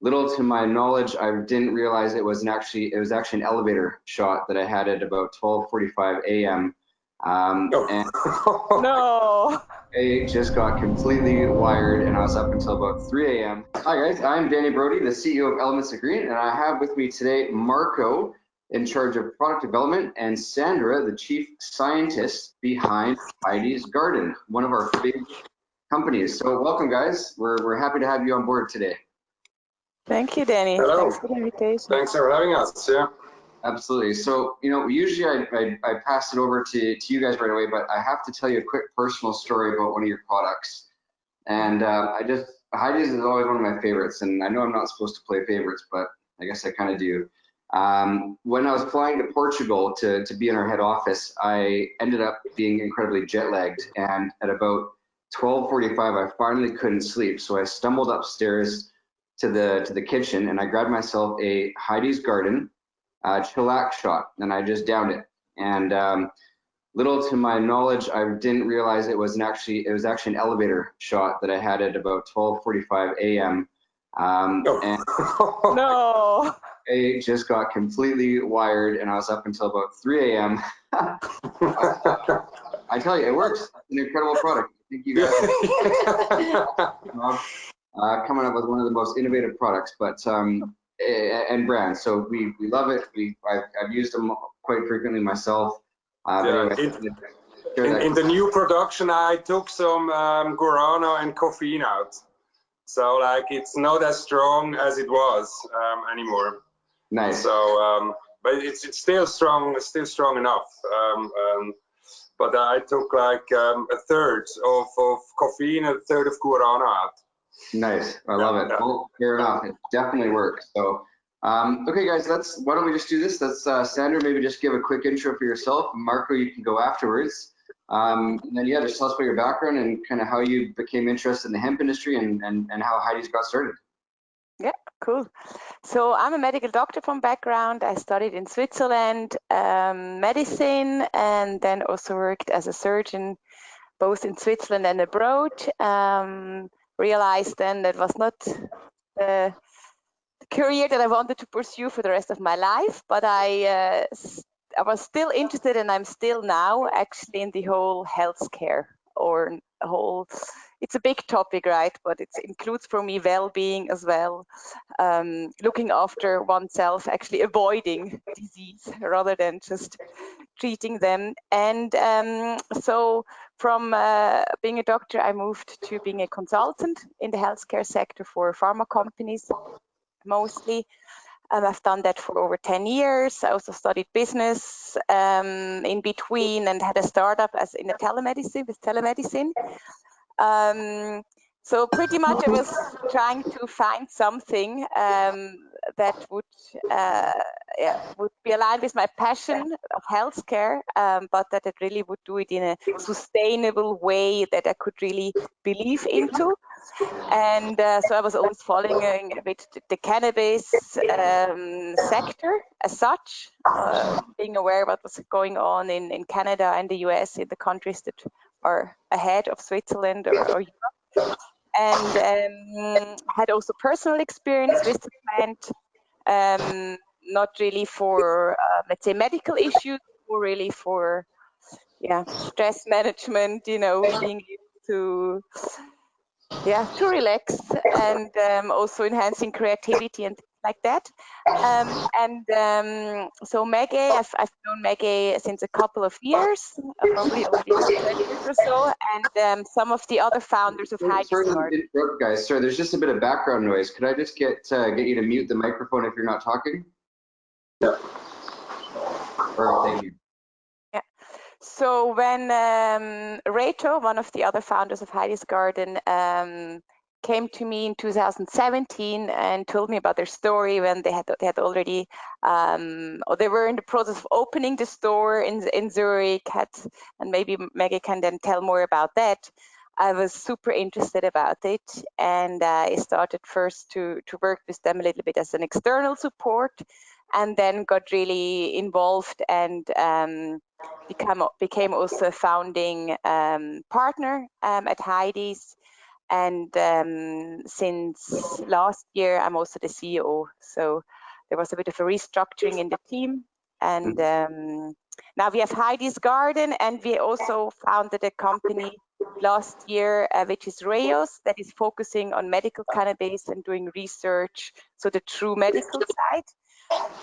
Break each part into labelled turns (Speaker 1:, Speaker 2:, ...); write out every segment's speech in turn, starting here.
Speaker 1: Little to my knowledge, I didn't realize it was actually an elevator shot that I had at about 12:45 a.m. And
Speaker 2: No.
Speaker 1: I just got completely wired, and I was up until about 3 a.m. Hi guys, I'm Danny Brody, the CEO of Elements of Green, and I have with me today Marco, in charge of product development, and Sandra, the chief scientist behind Heidi's Garden, one of our big companies. So welcome, guys. We're happy to have you on board today.
Speaker 2: Thank you, Danny.
Speaker 3: Hello.
Speaker 2: Thanks for the invitation.
Speaker 3: Thanks for having us. Yeah.
Speaker 1: Absolutely. So, usually I pass it over to you guys right away, but I have to tell you a quick personal story about one of your products. And Heidi's is always one of my favorites, and I know I'm not supposed to play favorites, but I guess I kind of do. When I was flying to Portugal to be in our head office, I ended up being incredibly jet lagged, and at about 12:45, I finally couldn't sleep. So I stumbled upstairs to the kitchen, and I grabbed myself a Heidi's Garden chillax shot, and I just downed it. And little to my knowledge, I didn't realize it was actually an elevator shot that I had at about 12:45 a.m. And
Speaker 2: No.
Speaker 1: I just got completely wired, and I was up until about 3 a.m. I tell you, it works. It's an incredible product. I think you guys are coming up with one of the most innovative products, but and brands. So we love it. I've used them quite frequently myself.
Speaker 3: In the new production, I took some guarana and caffeine out. So like it's not as strong as it was anymore.
Speaker 1: Nice.
Speaker 3: So but it's still strong. It's still strong enough. But I took like a third of caffeine and a third of guarana out.
Speaker 1: Nice. I love it. Well, fair enough. It definitely works. So, okay, guys, why don't we just do this? Let's, Sandra, maybe just give a quick intro for yourself. Marco, you can go afterwards. And then, yeah, just tell us about your background and kind of how you became interested in the hemp industry and how Heidi's got started.
Speaker 2: Yeah, cool. So I'm a medical doctor from background. I studied in Switzerland, medicine, and then also worked as a surgeon, both in Switzerland and abroad. Realized then that was not the career that I wanted to pursue for the rest of my life, but I was still interested, and I'm still now actually in the whole healthcare or whole. It's a big topic, right? But it includes for me well-being as well, looking after oneself, actually avoiding disease rather than just treating them. And so from being a doctor, I moved to being a consultant in the healthcare sector for pharma companies mostly. I've done that for over 10 years. I also studied business in between and had a startup in the telemedicine. So pretty much I was trying to find something that would be aligned with my passion of healthcare, but that it really would do it in a sustainable way that I could really believe into. And so I was always following a bit the cannabis sector as such, being aware of what was going on in Canada and the US, in the countries that are ahead of Switzerland or Europe. And had also personal experience with the plant, not really for, let's say, medical issues, or really for, stress management, being able to relax, and also enhancing creativity and things like that. So Maggie, I've known Maggie since a couple of years, probably over 10 years or so, and some of the other founders of Heidi's Garden.
Speaker 1: Sorry to interrupt, guys. Sorry, there's just a bit of background noise. Could I just get you to mute the microphone if you're not talking?
Speaker 3: Yeah.
Speaker 1: Perfect, thank you.
Speaker 2: Yeah. So when Reto, one of the other founders of Heidi's Garden, came to me in 2017 and told me about their story when they had already, or they were in the process of opening the store in Zurich, and maybe Maggie can then tell more about that. I was super interested about it, and I started first to work with them a little bit as an external support, and then got really involved and became also a founding partner at Heidi's. And since last year, I'm also the CEO. So there was a bit of a restructuring in the team. And now we have Heidi's Garden, and we also founded a company last year, which is Rayos, that is focusing on medical cannabis and doing research, so the true medical side.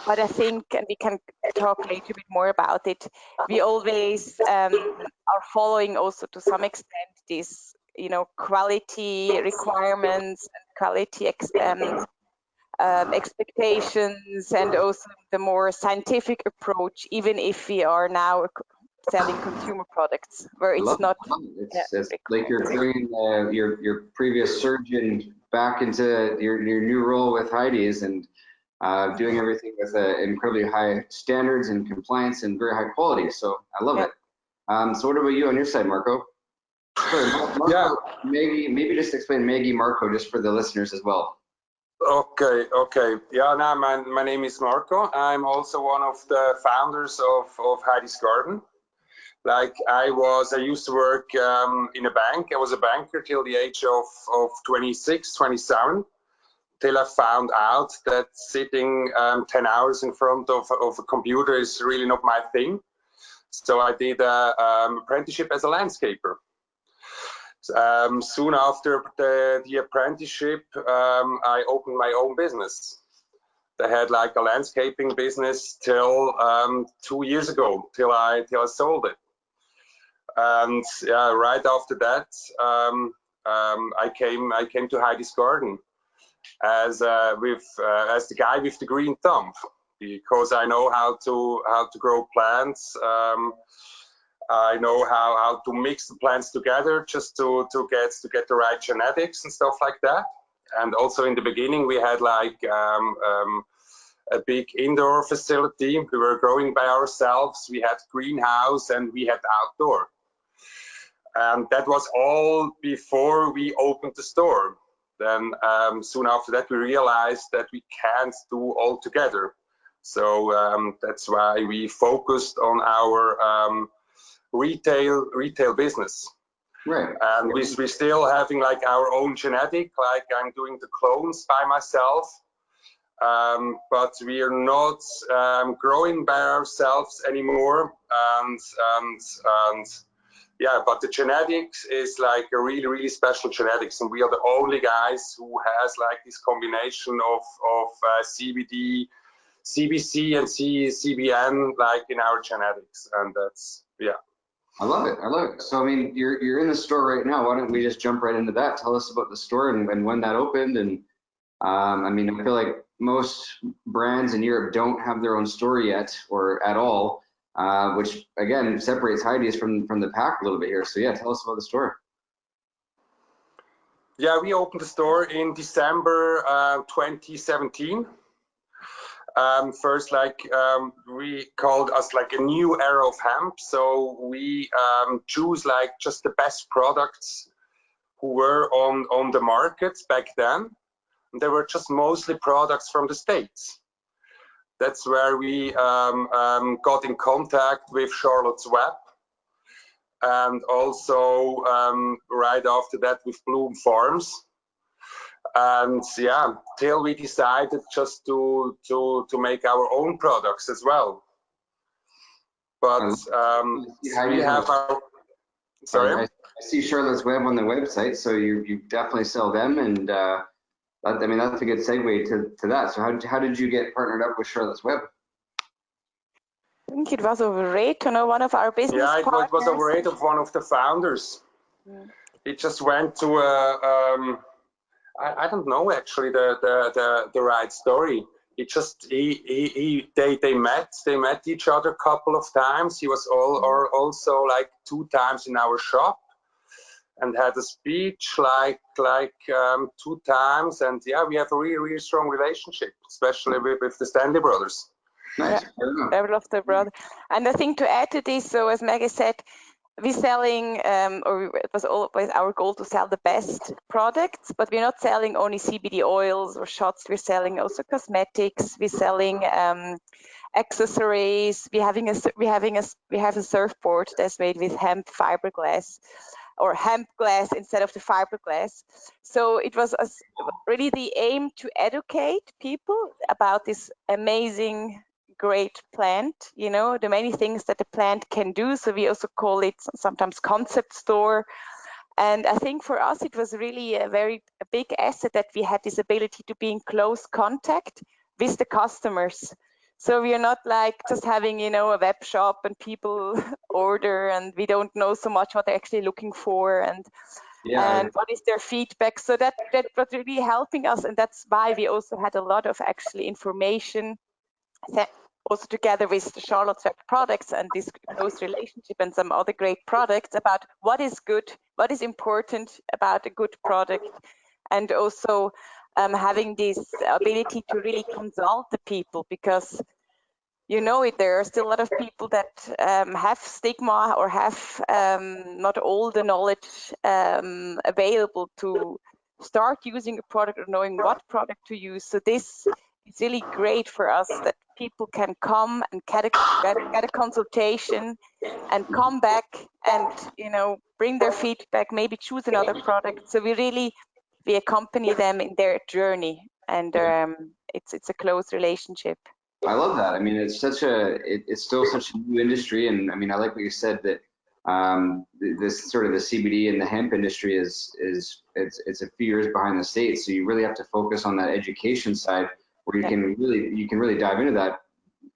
Speaker 2: But I think, and we can talk later a bit more about it, we always are following also to some extent this, quality requirements and quality expectations, and also the more scientific approach, even if we are now selling consumer products where it's not.
Speaker 1: It's like you're bringing your previous surgeon back into your new role with Heidi's, and doing everything with incredibly high standards and compliance and very high quality. So I love it. So what about you on your side, Marco? Sorry, Marco,
Speaker 3: yeah.
Speaker 1: Maybe just explain Maggie Marco just for the listeners as well.
Speaker 3: Okay. Yeah, now my name is Marco. I'm also one of the founders of Heidi's Garden. Like I used to work in a bank. I was a banker till the age of 26, 27, till I found out that sitting 10 hours in front of a computer is really not my thing. So I did an apprenticeship as a landscaper. Soon after the apprenticeship, I opened my own business. I had like a landscaping business till 2 years ago, till I sold it. And yeah, right after that, I came to Heidi's Garden as the guy with the green thumb, because I know how to grow plants. I know how to mix the plants together just to get the right genetics and stuff like that. And also in the beginning we had like a big indoor facility. We were growing by ourselves. We had greenhouse and we had outdoor. And that was all before we opened the store. Then soon after that, we realized that we can't do all together. So that's why we focused on our retail business.
Speaker 1: Right.
Speaker 3: And we're still having like our own genetic, like I'm doing the clones by myself. But we are not growing by ourselves anymore. And yeah, but the genetics is like a really, really special genetics, and we are the only guys who has like this combination of CBD, CBC, and CBN like in our genetics, and that's
Speaker 1: I love it. So I mean, you're in the store right now. Why don't we just jump right into that? Tell us about the store and when that opened. And I mean, I feel like most brands in Europe don't have their own store yet or at all. Which again separates Heidi's from the pack a little bit here. So yeah, tell us about the store.
Speaker 3: Yeah, we opened the store in December 2017. First, we called us like a new era of hemp. So we choose like just the best products who were on the market back then. And they were just mostly products from the States. That's where we got in contact with Charlotte's Web, and also right after that with Bloom Farms. And yeah, till we decided just to make our own products as well. But we have our. Sorry.
Speaker 1: I see Charlotte's Web on the website, so you definitely sell them, and I mean, that's a good segue to that. So how did you get partnered up with Charlotte's Web?
Speaker 2: I think it was over rate, one of our business partners.
Speaker 3: Yeah, it was over rate of one of the founders. Yeah. He just went to I don't know actually the right story. They met each other a couple of times. He was also like 2 times in our shop, and had a speech like 2 times, and yeah, we have a really, really strong relationship, especially with the Stanley brothers.
Speaker 1: Nice.
Speaker 2: Yeah, I love the brother. And I think to add to this, so as Maggie said, we're selling, it was always our goal to sell the best products, but we're not selling only CBD oils or shots. We're selling also cosmetics. We're selling accessories. We have a surfboard that's made with hemp fiberglass. or hemp glass instead of the fiberglass. So it was really the aim to educate people about this amazing, great plant, you know, the many things that the plant can do. So we also call it sometimes concept store. And I think for us, it was really a big asset that we had this ability to be in close contact with the customers. So we are not like just having, you know, a web shop and people order and we don't know so much what they're actually looking for and what is their feedback. So that was really helping us. And that's why we also had a lot of actually information also together with the Charlotte's Web products and this close relationship and some other great products about what is good, what is important about a good product, and also having this ability to really consult the people, because you know there are still a lot of people that have stigma or have not all the knowledge available to start using a product or knowing what product to use. So this is really great for us that people can come and get a consultation and come back and, you know, bring their feedback, maybe choose another product. So we accompany them in their journey, and it's a close relationship.
Speaker 1: I love that. I mean, it's still such a new industry, and I mean, I like what you said that this sort of the CBD and the hemp industry it's a few years behind the States. So you really have to focus on that education side, where you can really dive into that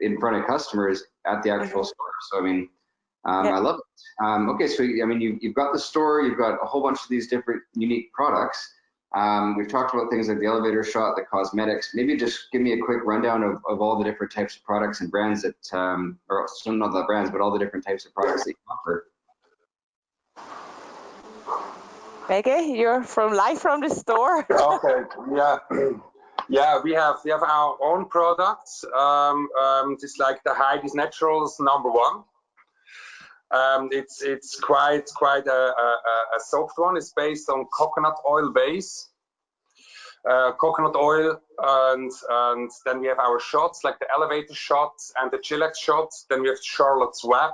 Speaker 1: in front of customers at the actual store. So I mean, I love it. Okay, so I mean, you've got the store, you've got a whole bunch of these different unique products. We've talked about things like the elevator shot, the cosmetics. Maybe just give me a quick rundown of all the different types of products and brands that, or some not the brands, but all the different types of products that you offer.
Speaker 2: Maggie, you're live from the store.
Speaker 3: Okay, yeah. Yeah, we have our own products. Just like the Heidi's Naturals #1. It's quite a soft one. It's based on coconut oil base. Coconut oil, and then we have our shots, like the elevator shots and the chillax shots. Then we have Charlotte's Web.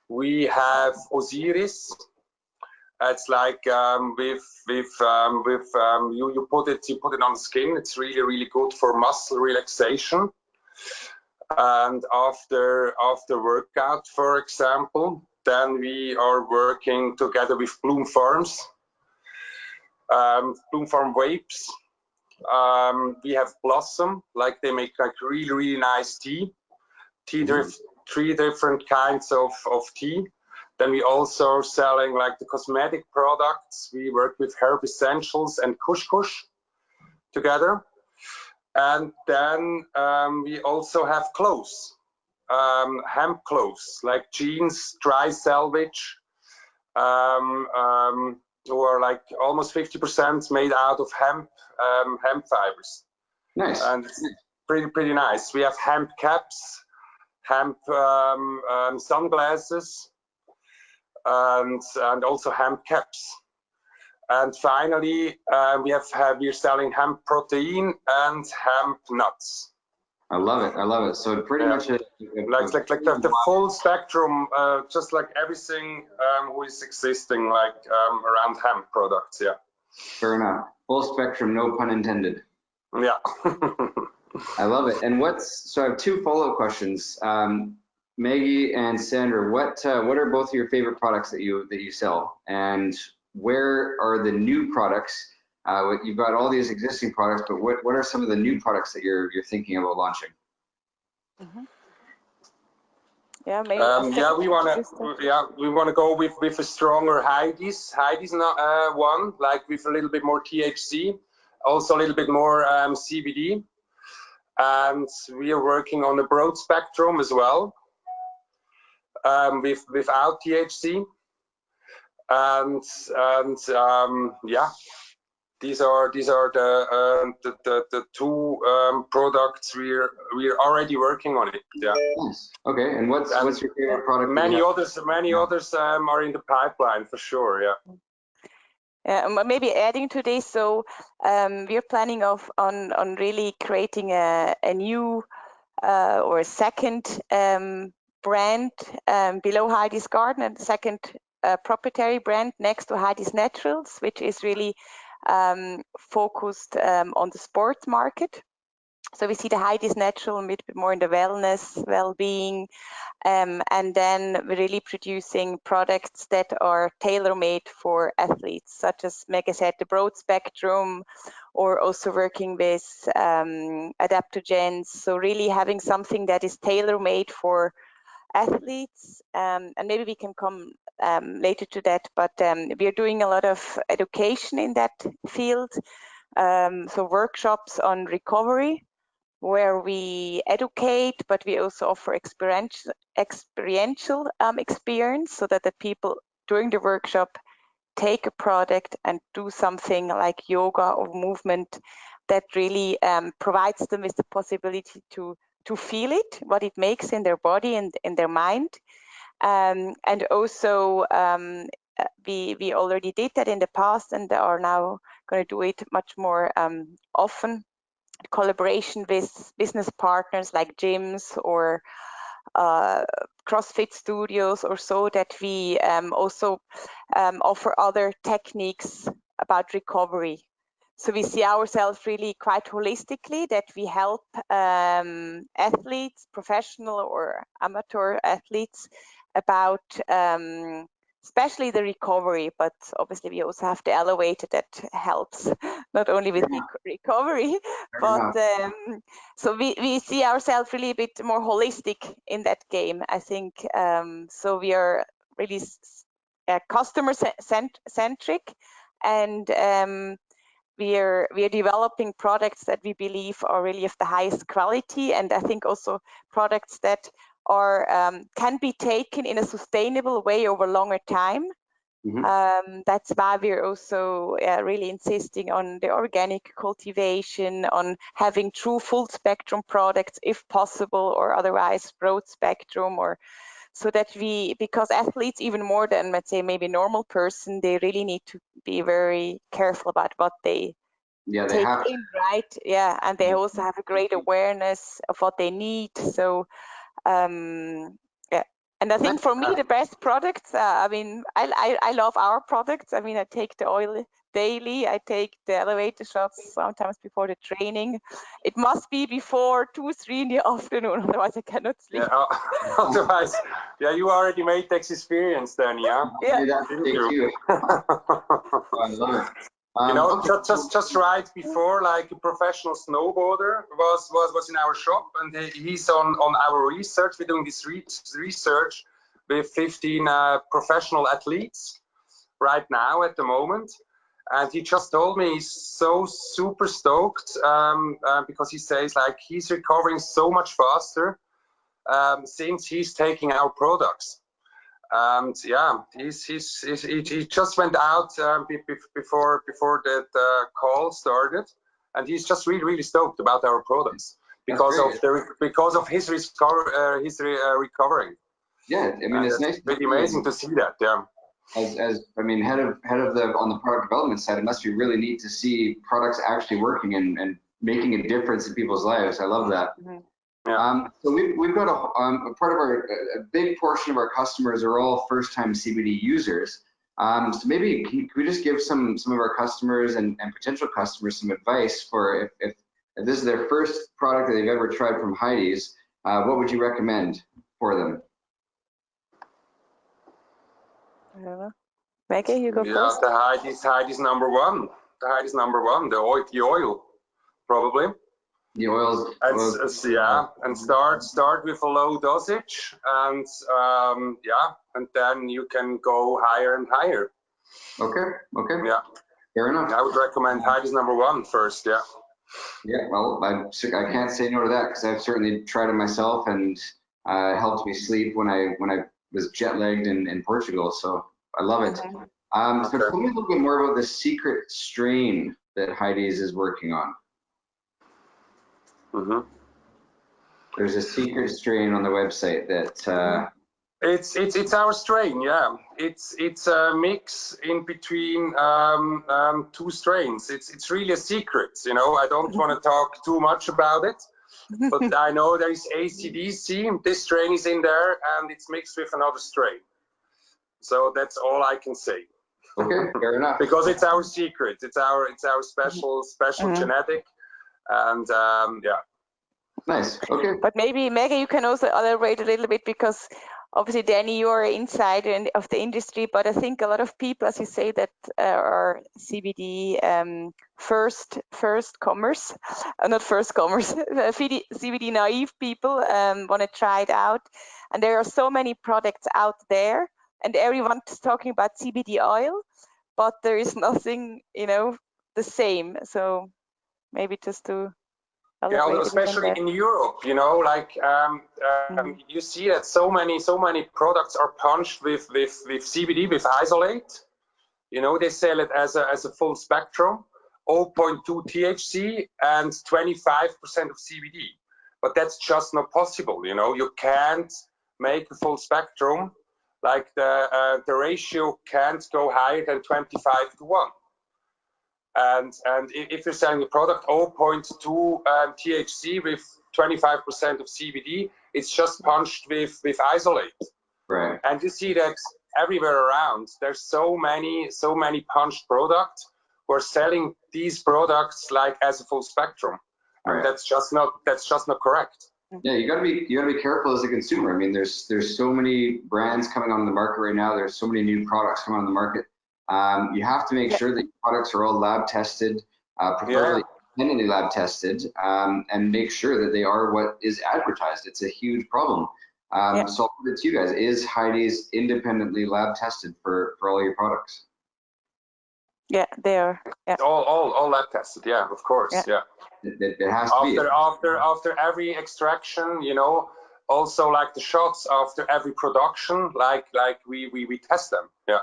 Speaker 3: We have Osiris. It's like you put it on skin. It's really good for muscle relaxation. And after workout, for example, then we are working together with Bloom Farms. Bloom Farm vapes. We have Blossom, like they make like really nice tea. Three different kinds of tea. Then we also are selling like the cosmetic products. We work with Herb Essentials and Kush Kush together. And then we also have clothes, hemp clothes, like jeans, dry selvage, who are like almost 50% made out of hemp fibers.
Speaker 1: Nice.
Speaker 3: And it's pretty nice. We have hemp caps, hemp sunglasses, and also hemp caps. And finally, we're selling hemp protein and hemp nuts.
Speaker 1: I love it. I love it. So pretty much like
Speaker 3: the full spectrum, just like everything who is existing like around hemp products. Yeah.
Speaker 1: Fair enough. Full spectrum, no pun intended.
Speaker 3: Yeah.
Speaker 1: I love it. And so I have two follow-up questions. Maggie and Sandra, what are both of your favorite products that you sell, and where are the new products? You've got all these existing products, but what are some of the new products that you're thinking about launching?
Speaker 2: Yeah, maybe.
Speaker 3: We want to go with a stronger Heidi's. Heidi's not one, like with a little bit more THC, also a little bit more CBD, and we are working on a broad spectrum as well, without THC. And yeah, these are the two products we're already working on it. Yeah.
Speaker 1: Nice. Okay. And what's your favorite product?
Speaker 3: Many others are in the pipeline for sure. Yeah.
Speaker 2: Maybe adding to this, so we're planning on really creating a new or a second brand below Heidi's Garden, and the second proprietary brand next to Heidi's Naturals, which is really focused on the sports market. So we see the Heidi's Natural a little bit more in the wellness, well-being, and then we're really producing products that are tailor-made for athletes, such as Mega said, the broad spectrum, or also working with adaptogens. So really having something that is tailor-made for athletes, and maybe we can come later to that, but we are doing a lot of education in that field. So workshops on recovery, where we educate, but we also offer experiential experience, so that the people during the workshop take a product and do something like yoga or movement that really provides them with the possibility to feel it, what it makes in their body and in their mind. And also we already did that in the past and are now going to do it much more often. Collaboration with business partners like gyms or CrossFit studios or so, that we also offer other techniques about recovery. So we see ourselves really quite holistically, that we help athletes, professional or amateur athletes, about especially the recovery, but obviously we also have the elevator that helps not only with recovery, but so we see ourselves really a bit more holistic in that game, I think. So we are really customer centric, and we are developing products that we believe are really of the highest quality, and I think also products that are can be taken in a sustainable way over longer time. That's why we're also really insisting on the organic cultivation, on having true full spectrum products if possible, or otherwise broad spectrum, or so that because athletes, even more than, let's say, maybe normal person, they really need to be very careful about what they take in, right? Yeah, and they also have a great awareness of what they need. So yeah, and I think for me the best products, I mean, I love our products. I mean, I take the oil daily, I take the elevator shots sometimes before the training. It must be before 2-3 in the afternoon, otherwise I cannot sleep.
Speaker 3: Yeah, otherwise, yeah, you already made this experience then, yeah?
Speaker 2: Yeah.
Speaker 3: Didn't you?
Speaker 1: I love it.
Speaker 3: You know, just right before, like a professional snowboarder was in our shop, and he's on our research. We're doing this research with 15 professional athletes right now at the moment, and he just told me he's so super stoked because he says like he's recovering so much faster since he's taking our products. And yeah, he just went out before that call started, and he's just really stoked about our products because of his recovering.
Speaker 1: Yeah, I mean, it's nice.
Speaker 3: Pretty amazing to see that. Yeah.
Speaker 1: As I mean, head of on the product development side, it must be really neat to see products actually working and making a difference in people's lives. I love that.
Speaker 3: Yeah.
Speaker 1: So we've got a part of a big portion of our customers are all first-time CBD users. So maybe can we just give some of our customers and potential customers some advice for if this is their first product that they've ever tried from Heidi's, what would you recommend for them?
Speaker 2: Maggie, you go first.
Speaker 3: The Heidi's number one. The Heidi's number one. The oil, probably.
Speaker 1: The oils.
Speaker 3: Yeah, and start with a low dosage, and yeah, and then you can go higher and higher.
Speaker 1: Okay.
Speaker 3: Yeah.
Speaker 1: Fair enough.
Speaker 3: I would recommend Heidi's number one first. Yeah.
Speaker 1: Yeah. Well, I can't say no to that because I've certainly tried it myself, and helped me sleep when I was jet lagged in Portugal. So I love it. So tell me a little bit more about the secret strain that Heidi's is working on. There's a secret strain on the website that
Speaker 3: it's our strain. Yeah, it's a mix in between two strains. It's really a secret, you know. I don't want to talk too much about it, but I know there is ACDC. This strain is in there, and it's mixed with another strain. So that's all I can say.
Speaker 1: Okay, fair enough.
Speaker 3: Because it's our secret. It's our special genetic, and yeah.
Speaker 1: Nice. Okay.
Speaker 2: But maybe Maggie, you can also elaborate a little bit, because obviously Danny, you're inside of the industry, but I think a lot of people, as you say, that are CBD first comers, not first comers, CBD naive people want to try it out, and there are so many products out there, and everyone's talking about CBD oil, but there is nothing, the same. So maybe just to
Speaker 3: yeah, especially in Europe, like you see that so many products are punched with CBD, with isolate. They sell it as a full spectrum, 0.2 THC and 25% of CBD. But that's just not possible. You can't make a full spectrum. Like the ratio can't go higher than 25 to 1. And if you're selling a product 0.2 THC with 25% of CBD, it's just punched with isolate.
Speaker 1: Right.
Speaker 3: And you see that everywhere around. There's so many punched products who are selling these products like as a full spectrum.
Speaker 1: Right.
Speaker 3: And that's just not correct.
Speaker 1: Yeah, you gotta be careful as a consumer. I mean, there's so many brands coming on the market right now. There's so many new products coming on the market. You have to make sure that your products are all lab tested, preferably independently lab tested, and make sure that they are what is advertised. It's a huge problem. So I'll put it to you guys: is Heidi's independently lab tested for all your products?
Speaker 2: Yeah, they are. Yeah.
Speaker 3: All lab tested. Yeah, of course. Yeah.
Speaker 1: It has to be.
Speaker 3: After every extraction, also like the shots after every production, like we test them. Yeah.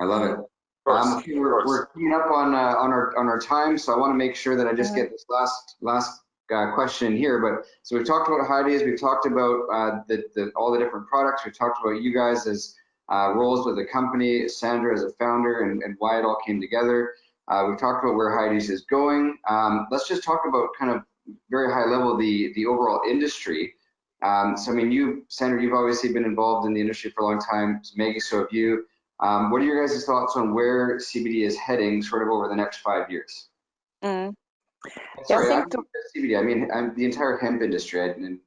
Speaker 1: I love it. We're coming up on our time, so I want to make sure that I just get this last question here. But so we've talked about Heidi's, we've talked about all the different products, we've talked about you guys as roles with the company, Sandra as a founder, and why it all came together. We've talked about where Heidi's is going. Let's just talk about kind of very high level the overall industry. So I mean, Sandra, you've obviously been involved in the industry for a long time. Maggie, so have you. What are your guys' thoughts on where CBD is heading sort of over the next 5 years? Sorry, I think CBD, I mean the entire hemp industry. I don't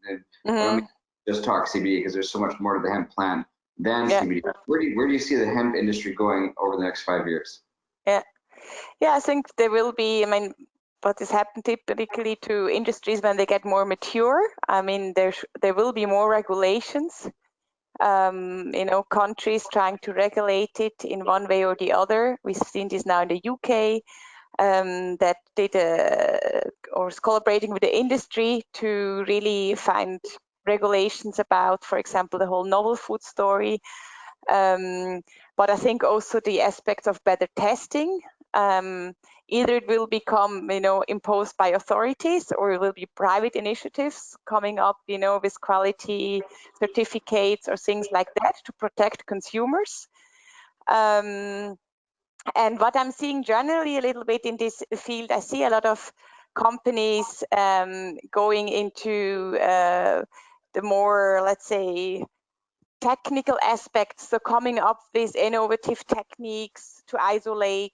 Speaker 1: mean just talk CBD, because there's so much more to the hemp plant than CBD. Where do you see the hemp industry going over the next 5 years?
Speaker 2: Yeah, I think there will be, I mean, what has happened typically to industries when they get more mature, I mean, there will be more regulations. Countries trying to regulate it in one way or the other. We've seen this now in the UK, that did or is collaborating with the industry to really find regulations about, for example, the whole novel food story. But I think also the aspects of better testing. Either it will become, imposed by authorities, or it will be private initiatives coming up, with quality certificates or things like that to protect consumers. And what I'm seeing generally a little bit in this field, I see a lot of companies going into the more, let's say, technical aspects, so coming up with innovative techniques to isolate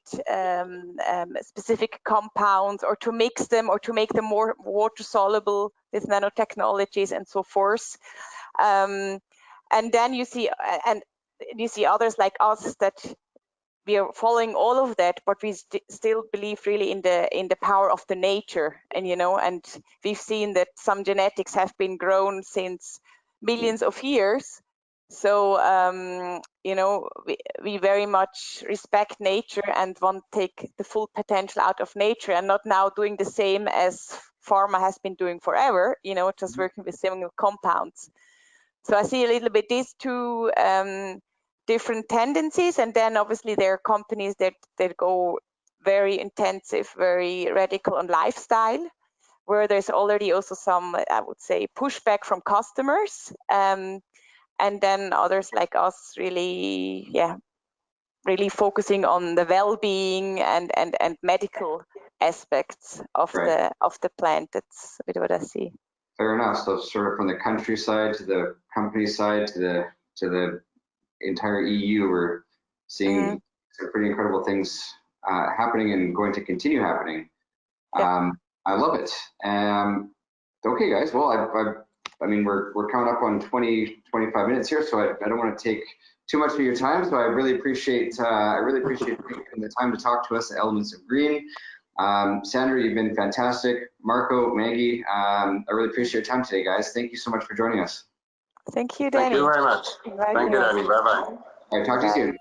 Speaker 2: specific compounds, or to mix them, or to make them more water soluble with nanotechnologies and so forth. And then you see others like us that we are following all of that, but we still believe really in the power of the nature. And and we've seen that some genetics have been grown since millions of years. So, we very much respect nature and want to take the full potential out of nature, and not now doing the same as pharma has been doing forever, just working with similar compounds. So I see a little bit these two different tendencies. And then obviously there are companies that go very intensive, very radical on lifestyle, where there's already also some, I would say, pushback from customers. And then others like us really focusing on the well-being and medical aspects of the plant. That's a bit what I see.
Speaker 1: Fair enough. So sort of from the countryside to the company side to the entire EU. We're seeing some pretty incredible things happening and going to continue happening. I love it. Okay, guys. Well, I mean, we're coming up on 25 minutes here, so I don't want to take too much of your time. So I really appreciate taking the time to talk to us, the Elements of Green. Sandra, you've been fantastic. Marco, Maggie, I really appreciate your time today, guys. Thank you so much for joining us.
Speaker 2: Thank you, Danny.
Speaker 3: Thank you very much. Thank you, Danny. Bye-bye.
Speaker 1: All right, talk to you soon.